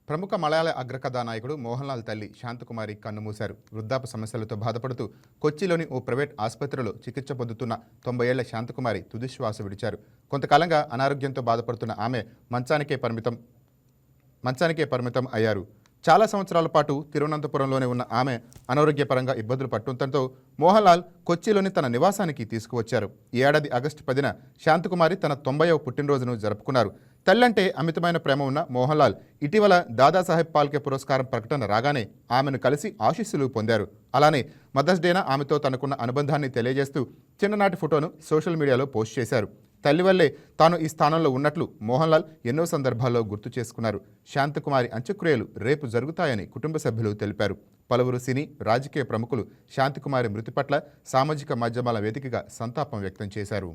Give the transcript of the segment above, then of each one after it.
ప్రముఖ మలయాళ అగ్రకథానాయకుడు మోహన్ లాల్ తల్లి శాంతకుమారి కన్నుమూశారు. వృద్ధాప్య సమస్యలతో బాధపడుతూ కొచ్చిలోని ఓ ప్రైవేట్ ఆసుపత్రిలో చికిత్స పొందుతున్న 90 ఏళ్ల శాంతకుమారి తుదిశ్వాస విడిచారు. కొంతకాలంగా అనారోగ్యంతో బాధపడుతున్న ఆమె మంచానికే పరిమితం అయ్యారు. చాలా సంవత్సరాల పాటు తిరువనంతపురంలోనే ఉన్న ఆమె అనారోగ్యపరంగా ఇబ్బందులు పట్టుండటంతో మోహన్ లాల్ కొచ్చిలోని తన నివాసానికి తీసుకువచ్చారు. ఈ ఏడాది ఆగస్టు 10న శాంతకుమారి తన 90వ పుట్టినరోజును జరుపుకున్నారు. తల్లంటే అమితమైన ప్రేమ ఉన్న మోహన్ లాల్ ఇటీవల దాదాసాహెబ్ ఫాల్కే పురస్కారం ప్రకటన రాగానే ఆమెను కలిసి ఆశీస్సులు పొందారు. అలానే మదర్స్ డేన ఆమెతో తనకున్న అనుబంధాన్ని తెలియజేస్తూ చిన్ననాటి ఫోటోను సోషల్ మీడియాలో పోస్ట్ చేశారు. తల్లి వల్లే తాను ఈ స్థానంలో ఉన్నట్లు మోహన్ లాల్ ఎన్నో సందర్భాల్లో గుర్తు చేసుకున్నారు. శాంతకుమారి అంత్యక్రియలు రేపు జరుగుతాయని కుటుంబ సభ్యులు తెలిపారు. పలువురు సినీ రాజకీయ ప్రముఖులు శాంతకుమారి మృతి పట్ల సామాజిక మాధ్యమాల వేదికగా సంతాపం వ్యక్తం చేశారు.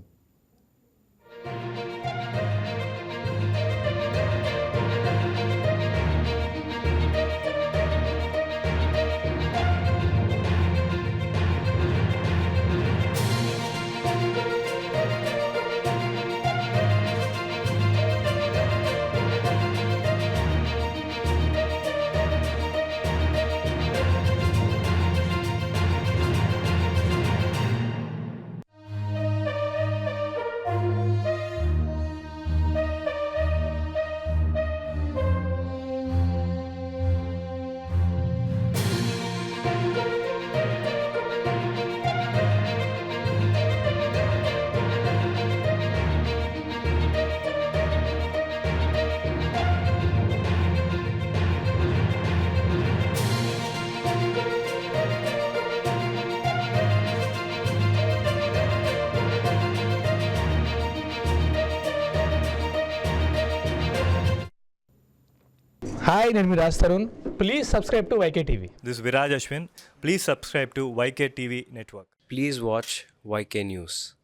హాయ్, నేను మీ Raj Tarun. Please subscribe to YK TV. This is Viraj Ashwin. Please subscribe to YK TV Network. Please watch YK News.